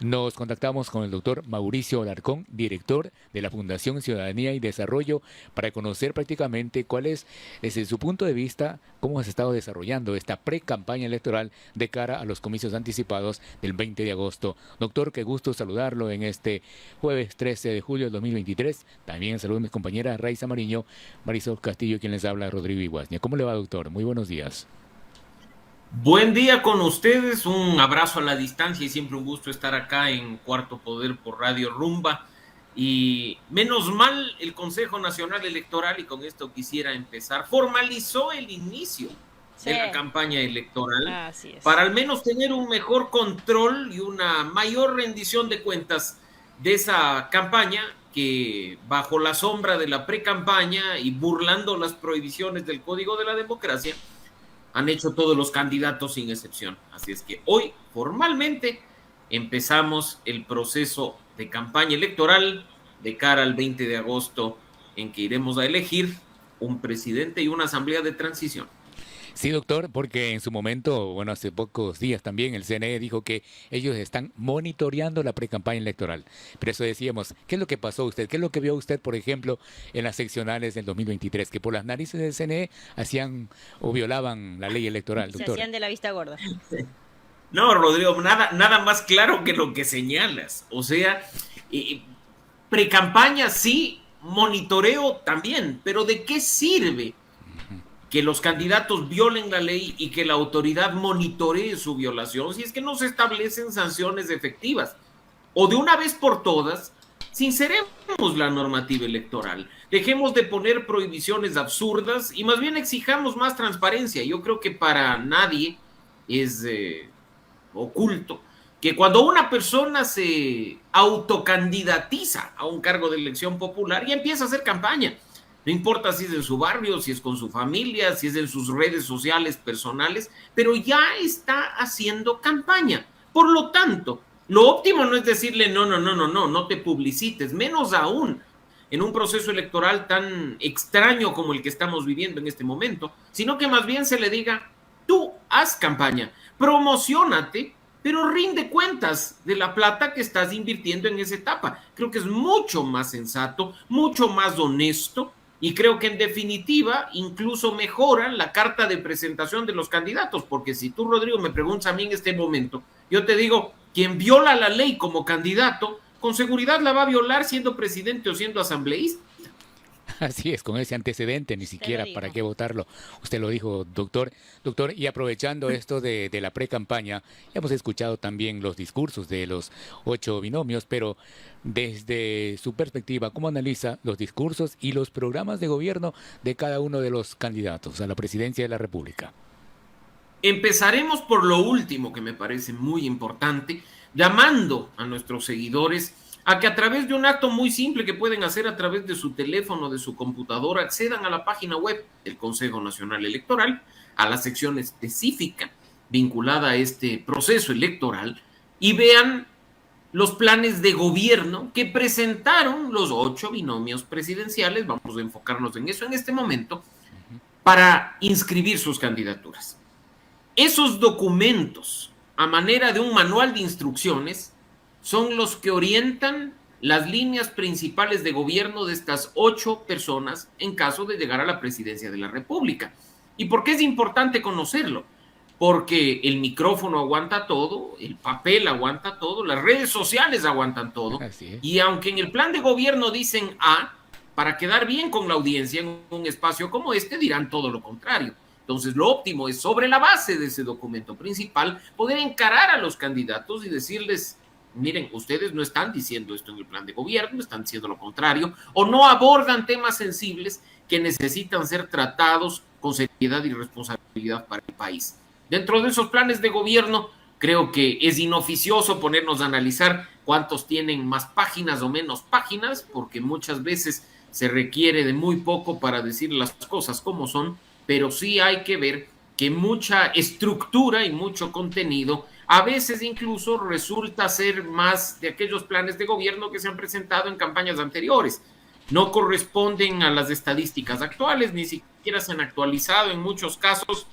Nos contactamos con el doctor Mauricio Alarcón, director de la Fundación Ciudadanía y Desarrollo, para conocer prácticamente cuál es, desde su punto de vista, cómo se ha estado desarrollando esta pre-campaña electoral de cara a los comicios anticipados del 20 de agosto. Doctor, qué gusto saludarlo en este jueves 13 de julio del 2023. También saludo a mi compañera Raiza Mariño, Marisol Castillo, quien les habla, Rodrigo Iguaznia. ¿Cómo le va, doctor? Muy buenos días. Buen día con ustedes, un abrazo a la distancia y siempre un gusto estar acá en Cuarto Poder por Radio Rumba. Y menos mal el Consejo Nacional Electoral, y con esto quisiera empezar, formalizó el inicio Sí, de la campaña electoral así es. para al menos tener un mejor control y una mayor rendición de cuentas de esa campaña que, bajo la sombra de la pre-campaña y burlando las prohibiciones del Código de la Democracia, han hecho todos los candidatos sin excepción. Así es que hoy formalmente empezamos el proceso de campaña electoral de cara al 20 de agosto, en que iremos a elegir un presidente y una asamblea de transición. Sí, doctor, porque en su momento, bueno, hace pocos días también el CNE dijo que ellos están monitoreando la precampaña electoral. Pero eso decíamos, ¿qué es lo que pasó usted? ¿Qué es lo que vio usted, por ejemplo, en las seccionales del 2023? Que por las narices del CNE hacían o violaban la ley electoral, Se doctor. hacían de la vista gorda. No, Rodrigo, nada más claro que lo que señalas. O sea, pre-campaña sí, monitoreo también, pero ¿de qué sirve que los candidatos violen la ley y que la autoridad monitoree su violación si es que no se establecen sanciones efectivas? O de una vez por todas, sinceremos la normativa electoral, dejemos de poner prohibiciones absurdas y más bien exijamos más transparencia. Yo creo que para nadie es oculto que cuando una persona se autocandidatiza a un cargo de elección popular, ya empieza a hacer campaña. No importa si es en su barrio, si es con su familia, si es en sus redes sociales personales, pero ya está haciendo campaña. Por lo tanto, lo óptimo no es decirle no te publicites, menos aún en un proceso electoral tan extraño como el que estamos viviendo en este momento, sino que más bien se le diga, tú haz campaña, promocionate, pero rinde cuentas de la plata que estás invirtiendo en esa etapa. Creo que es mucho más sensato, mucho más honesto, y creo que en definitiva incluso mejora la carta de presentación de los candidatos, porque si tú, Rodrigo, me preguntas a mí en este momento, yo te digo, quien viola la ley como candidato, con seguridad la va a violar siendo presidente o siendo asambleísta. Así es, con ese antecedente, ni Usted lo siquiera para dijo. qué votarlo. Usted lo dijo, doctor. Doctor, y aprovechando esto de la pre-campaña, hemos escuchado también los discursos de los 8 binomios, pero desde su perspectiva, ¿cómo analiza los discursos y los programas de gobierno de cada uno de los candidatos a la presidencia de la República? Empezaremos por lo último, que me parece muy importante, llamando a nuestros seguidores a que, a través de un acto muy simple que pueden hacer a través de su teléfono, de su computadora, accedan a la página web del Consejo Nacional Electoral, a la sección específica vinculada a este proceso electoral, y vean los planes de gobierno que presentaron los 8 binomios presidenciales. Vamos a enfocarnos en eso en este momento, para inscribir sus candidaturas. Esos documentos, a manera de un manual de instrucciones, son los que orientan las líneas principales de gobierno de estas 8 personas en caso de llegar a la presidencia de la República. ¿Y por qué es importante conocerlo? Porque el micrófono aguanta todo, el papel aguanta todo, las redes sociales aguantan todo, Así es. y aunque en el plan de gobierno dicen A, para quedar bien con la audiencia en un espacio como este dirán todo lo contrario. Entonces, lo óptimo es, sobre la base de ese documento principal, poder encarar a los candidatos y decirles, miren, ustedes no están diciendo esto en el plan de gobierno, están diciendo lo contrario, o no abordan temas sensibles que necesitan ser tratados con seriedad y responsabilidad para el país. Dentro de esos planes de gobierno, creo que es inoficioso ponernos a analizar cuántos tienen más páginas o menos páginas, porque muchas veces se requiere de muy poco para decir las cosas como son, pero sí hay que ver que mucha estructura y mucho contenido a veces incluso resulta ser más de aquellos planes de gobierno que se han presentado en campañas anteriores. No corresponden a las estadísticas actuales, ni siquiera se han actualizado en muchos casos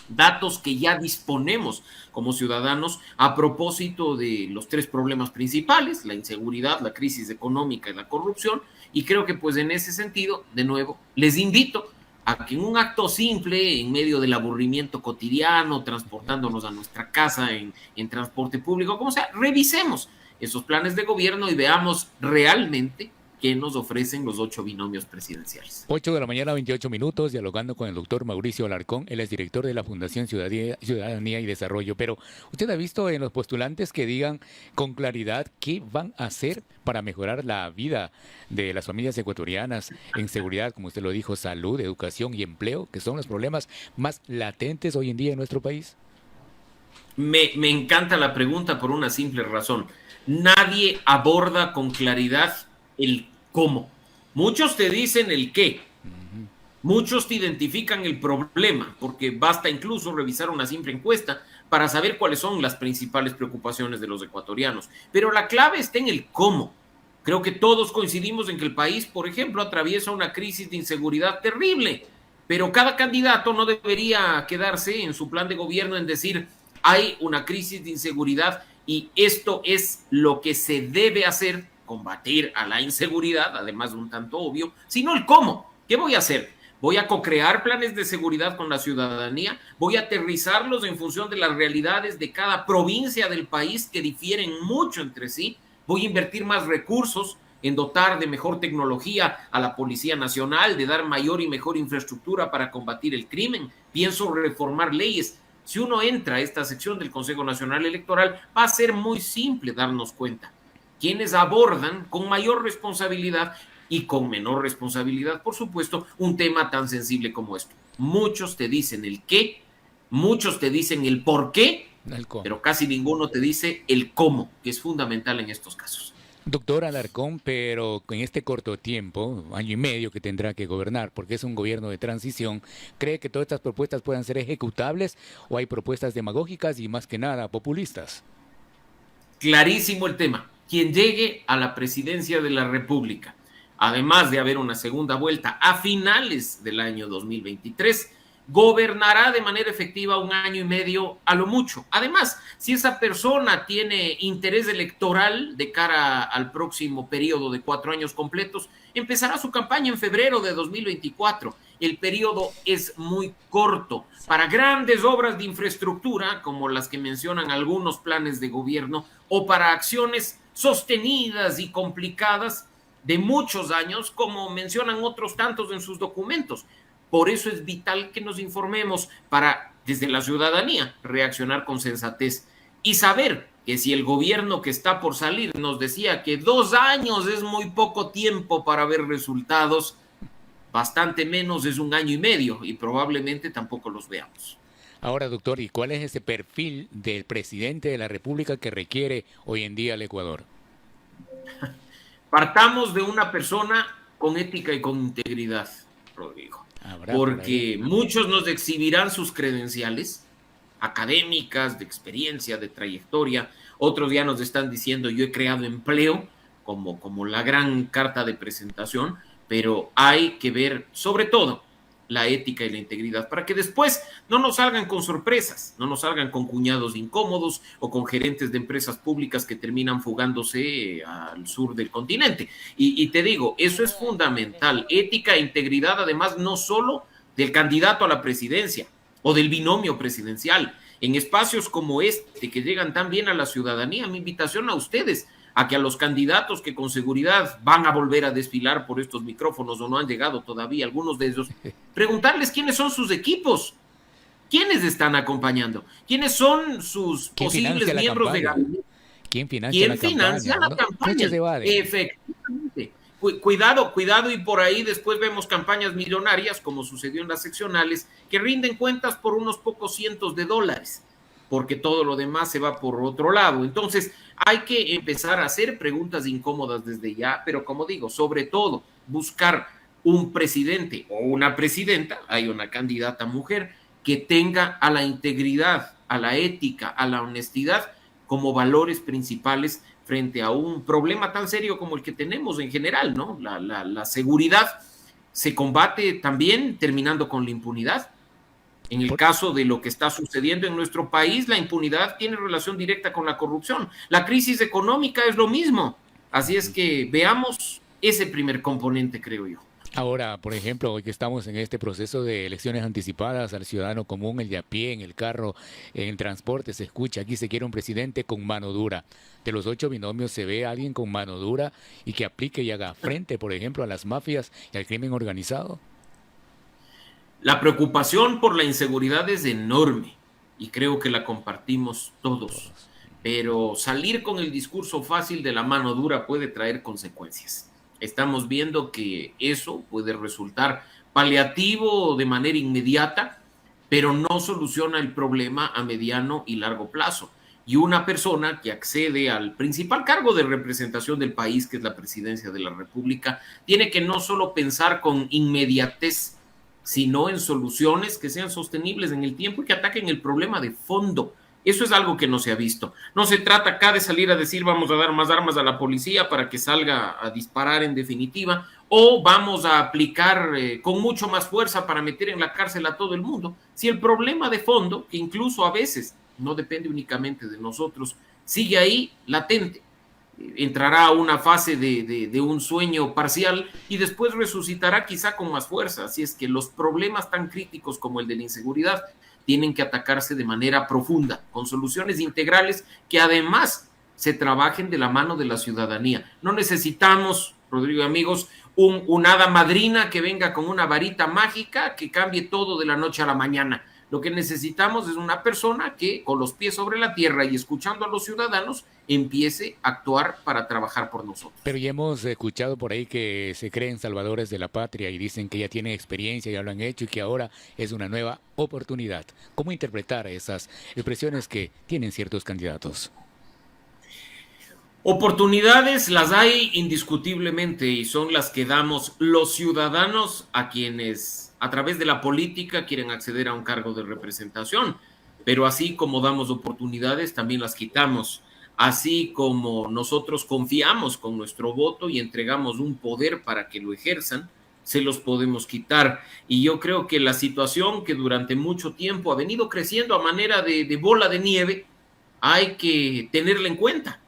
datos que ya disponemos como ciudadanos a propósito de los tres problemas principales: la inseguridad, la crisis económica y la corrupción. Y creo que pues en ese sentido, de nuevo, les invito a que en un acto simple, en medio del aburrimiento cotidiano, transportándonos a nuestra casa en transporte público, como sea, revisemos esos planes de gobierno y veamos realmente qué nos ofrecen los 8 binomios presidenciales. 8 de la mañana, 28 minutos, dialogando con el doctor Mauricio Alarcón. Él es director de la Fundación Ciudadanía y Desarrollo. Pero usted ha visto en los postulantes que digan con claridad qué van a hacer para mejorar la vida de las familias ecuatorianas en seguridad, como usted lo dijo, salud, educación y empleo, que son los problemas más latentes hoy en día en nuestro país. Me encanta la pregunta por una simple razón. Nadie aborda con claridad el cómo. Muchos te dicen el qué. Muchos te identifican el problema, porque basta incluso revisar una simple encuesta para saber cuáles son las principales preocupaciones de los ecuatorianos. Pero la clave está en el cómo. Creo que todos coincidimos en que el país, por ejemplo, atraviesa una crisis de inseguridad terrible, pero cada candidato no debería quedarse en su plan de gobierno en decir: hay una crisis de inseguridad y esto es lo que se debe hacer, combatir a la inseguridad, además de un tanto obvio, sino el cómo. ¿Qué voy a hacer? Voy a co-crear planes de seguridad con la ciudadanía, voy a aterrizarlos en función de las realidades de cada provincia del país que difieren mucho entre sí, voy a invertir más recursos en dotar de mejor tecnología a la Policía Nacional, de dar mayor y mejor infraestructura para combatir el crimen, pienso reformar leyes. Si uno entra a esta sección del Consejo Nacional Electoral, va a ser muy simple darnos cuenta quienes abordan con mayor responsabilidad y con menor responsabilidad, por supuesto, un tema tan sensible como esto. Muchos te dicen el qué, muchos te dicen el por qué, pero casi ninguno te dice el cómo, que es fundamental en estos casos. Doctor Alarcón, pero en este corto tiempo, año y medio que tendrá que gobernar, porque es un gobierno de transición, ¿cree que todas estas propuestas puedan ser ejecutables o hay propuestas demagógicas y más que nada populistas? Clarísimo el tema. Quien llegue a la presidencia de la República, además de haber una segunda vuelta a finales del año 2023, gobernará de manera efectiva un año y medio a lo mucho. Además, si esa persona tiene interés electoral de cara al próximo periodo de 4 años completos, empezará su campaña en febrero de 2024. El periodo es muy corto para grandes obras de infraestructura, como las que mencionan algunos planes de gobierno, o para acciones sostenidas y complicadas de muchos años, como mencionan otros tantos en sus documentos. Por eso es vital que nos informemos para, desde la ciudadanía, reaccionar con sensatez y saber que si el gobierno que está por salir nos decía que 2 años es muy poco tiempo para ver resultados, bastante menos es un año y medio y probablemente tampoco los veamos. Ahora, doctor, ¿y cuál es ese perfil del presidente de la República que requiere hoy en día el Ecuador? Partamos de una persona con ética y con integridad, Rodrigo. Porque muchos nos exhibirán sus credenciales académicas, de experiencia, de trayectoria. Otros ya nos están diciendo: yo he creado empleo, como la gran carta de presentación, pero hay que ver sobre todo la ética y la integridad, para que después no nos salgan con sorpresas, no nos salgan con cuñados incómodos o con gerentes de empresas públicas que terminan fugándose al sur del continente. Y te digo, eso es fundamental, ética e integridad, además no solo del candidato a la presidencia o del binomio presidencial. En espacios como este, que llegan tan bien a la ciudadanía, mi invitación a ustedes, a que a los candidatos que con seguridad van a volver a desfilar por estos micrófonos o no han llegado todavía algunos de ellos, preguntarles quiénes son sus equipos, quiénes están acompañando, quiénes son sus posibles miembros de gabinete. ¿Quién financia la campaña? Efectivamente. Cuidado, y por ahí después vemos campañas millonarias, como sucedió en las seccionales, que rinden cuentas por unos pocos cientos de dólares, porque todo lo demás se va por otro lado. Entonces, hay que empezar a hacer preguntas incómodas desde ya, pero como digo, sobre todo, buscar un presidente o una presidenta, hay una candidata mujer, que tenga a la integridad, a la ética, a la honestidad como valores principales frente a un problema tan serio como el que tenemos en general, ¿no? La seguridad se combate también terminando con la impunidad. En el caso de lo que está sucediendo en nuestro país, la impunidad tiene relación directa con la corrupción. La crisis económica es lo mismo. Así es que veamos ese primer componente, creo yo. Ahora, por ejemplo, hoy que estamos en este proceso de elecciones anticipadas al ciudadano común, el de a pie, en el carro, en el transporte, se escucha, aquí se quiere un presidente con mano dura. De los 8 binomios se ve a alguien con mano dura y que aplique y haga frente, por ejemplo, a las mafias y al crimen organizado. La preocupación por la inseguridad es enorme y creo que la compartimos todos, Todos. pero salir con el discurso fácil de la mano dura puede traer consecuencias. Estamos viendo que eso puede resultar paliativo de manera inmediata, pero no soluciona el problema a mediano y largo plazo. Y una persona que accede al principal cargo de representación del país, que es la presidencia de la República, tiene que no solo pensar con inmediatez, sino en soluciones que sean sostenibles en el tiempo y que ataquen el problema de fondo. Eso es algo que no se ha visto. No se trata acá de salir a decir vamos a dar más armas a la policía para que salga a disparar en definitiva, o vamos a aplicar con mucho más fuerza para meter en la cárcel a todo el mundo. Si el problema de fondo, que incluso a veces no depende únicamente de nosotros, sigue ahí latente, entrará a una fase de un sueño parcial y después resucitará quizá con más fuerza. Así es que los problemas tan críticos como el de la inseguridad tienen que atacarse de manera profunda, con soluciones integrales que además se trabajen de la mano de la ciudadanía. No necesitamos, Rodrigo y amigos, una hada madrina que venga con una varita mágica que cambie todo de la noche a la mañana. Lo que necesitamos es una persona que, con los pies sobre la tierra y escuchando a los ciudadanos, empiece a actuar para trabajar por nosotros. Pero ya hemos escuchado por ahí que se creen salvadores de la patria y dicen que ya tienen experiencia, ya lo han hecho y que ahora es una nueva oportunidad. ¿Cómo interpretar esas expresiones que tienen ciertos candidatos? Oportunidades las hay indiscutiblemente y son las que damos los ciudadanos a quienes a través de la política quieren acceder a un cargo de representación. Pero así como damos oportunidades, también las quitamos. Así como nosotros confiamos con nuestro voto y entregamos un poder para que lo ejerzan, se los podemos quitar. Y yo creo que la situación que durante mucho tiempo ha venido creciendo a manera de bola de nieve, hay que tenerla en cuenta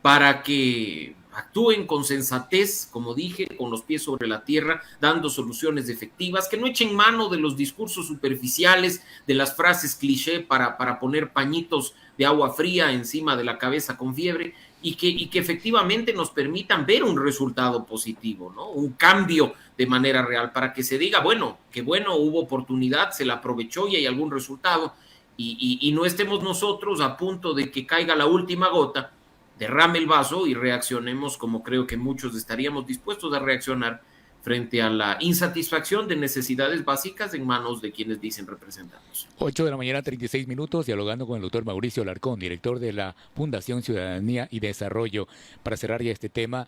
para que actúen con sensatez, como dije, con los pies sobre la tierra, dando soluciones efectivas, que no echen mano de los discursos superficiales, de las frases cliché para poner pañitos de agua fría encima de la cabeza con fiebre, y que efectivamente nos permitan ver un resultado positivo, ¿no? Un cambio de manera real, para que se diga, bueno, que bueno, hubo oportunidad, se la aprovechó y hay algún resultado, y no estemos nosotros a punto de que caiga la última gota, derrame el vaso y reaccionemos como creo que muchos estaríamos dispuestos a reaccionar frente a la insatisfacción de necesidades básicas en manos de quienes dicen representarnos. 8 de la mañana, 36 minutos, dialogando con el doctor Mauricio Alarcón, director de la Fundación Ciudadanía y Desarrollo. Para cerrar ya este tema,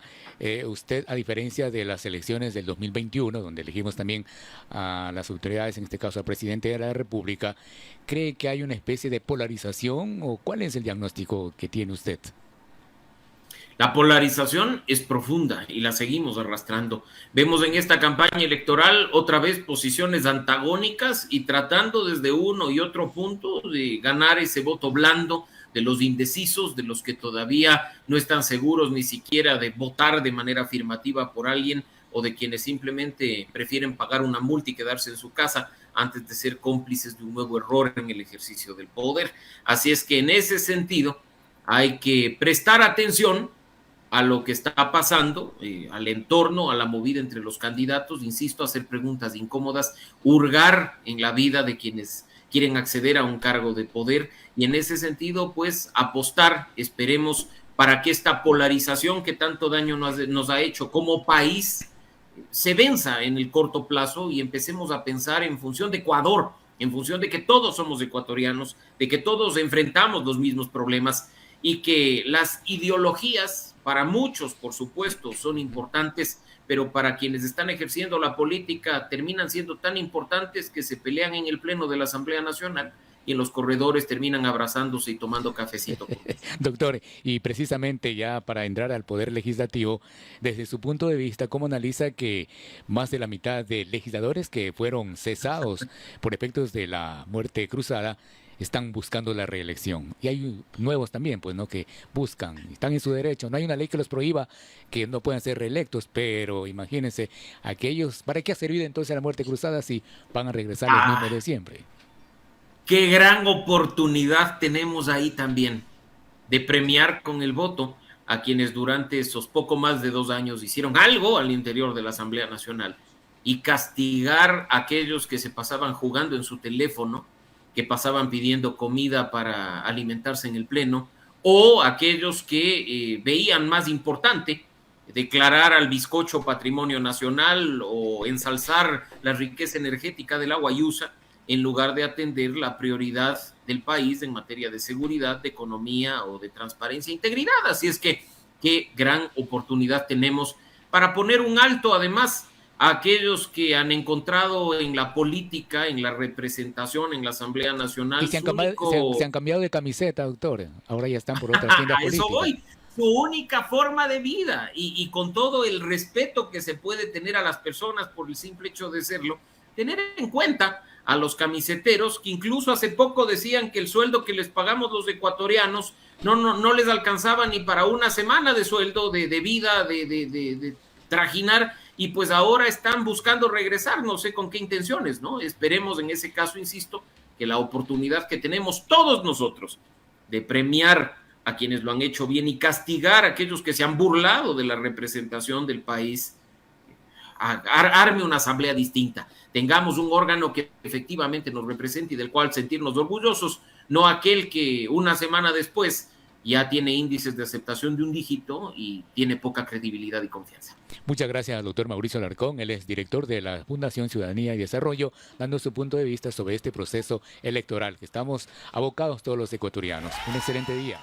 usted, a diferencia de las elecciones del 2021, donde elegimos también a las autoridades, en este caso al presidente de la República, ¿cree que hay una especie de polarización o cuál es el diagnóstico que tiene usted? La polarización es profunda y la seguimos arrastrando. Vemos en esta campaña electoral otra vez posiciones antagónicas y tratando desde uno y otro punto de ganar ese voto blando de los indecisos, de los que todavía no están seguros ni siquiera de votar de manera afirmativa por alguien o de quienes simplemente prefieren pagar una multa y quedarse en su casa antes de ser cómplices de un nuevo error en el ejercicio del poder. Así es que en ese sentido hay que prestar atención a lo que está pasando, al entorno, a la movida entre los candidatos, insisto, hacer preguntas incómodas, hurgar en la vida de quienes quieren acceder a un cargo de poder y en ese sentido, pues, apostar, esperemos, para que esta polarización que tanto daño nos ha hecho como país se venza en el corto plazo y empecemos a pensar en función de Ecuador, en función de que todos somos ecuatorianos, de que todos enfrentamos los mismos problemas y que las ideologías, para muchos, por supuesto, son importantes, pero para quienes están ejerciendo la política terminan siendo tan importantes que se pelean en el Pleno de la Asamblea Nacional y en los corredores terminan abrazándose y tomando cafecito. Doctor, y precisamente ya para entrar al Poder Legislativo, desde su punto de vista, ¿cómo analiza que más de la mitad de legisladores que fueron cesados por efectos de la muerte cruzada están buscando la reelección? Y hay nuevos también, pues, ¿no? Que buscan, están en su derecho. No hay una ley que los prohíba que no puedan ser reelectos, pero imagínense, aquellos, ¿para qué ha servido entonces la muerte cruzada si van a regresar los mismos de siempre? Qué gran oportunidad tenemos ahí también de premiar con el voto a quienes durante esos poco más de 2 años hicieron algo al interior de la Asamblea Nacional y castigar a aquellos que se pasaban jugando en su teléfono, que pasaban pidiendo comida para alimentarse en el Pleno, o aquellos que veían más importante declarar al bizcocho patrimonio nacional o ensalzar la riqueza energética del agua Yusa, en lugar de atender la prioridad del país en materia de seguridad, de economía o de transparencia e integridad. Así es que qué gran oportunidad tenemos para poner un alto, además, a aquellos que han encontrado en la política, en la representación, en la Asamblea Nacional. Y se han cambiado de camiseta, doctor. Ahora ya están por otras tiendas políticas. Eso voy. Su única forma de vida y con todo el respeto que se puede tener a las personas por el simple hecho de serlo, tener en cuenta a los camiseteros que incluso hace poco decían que el sueldo que les pagamos los ecuatorianos no les alcanzaba ni para una semana de sueldo, de vida, de trajinar, y pues ahora están buscando regresar, no sé con qué intenciones, ¿no? Esperemos en ese caso, insisto, que la oportunidad que tenemos todos nosotros de premiar a quienes lo han hecho bien y castigar a aquellos que se han burlado de la representación del país, arme una asamblea distinta, tengamos un órgano que efectivamente nos represente y del cual sentirnos orgullosos, no aquel que una semana después ya tiene índices de aceptación de un dígito y tiene poca credibilidad y confianza. Muchas gracias al doctor Mauricio Alarcón. Él es director de la Fundación Ciudadanía y Desarrollo, dando su punto de vista sobre este proceso electoral que estamos abocados todos los ecuatorianos. Un excelente día.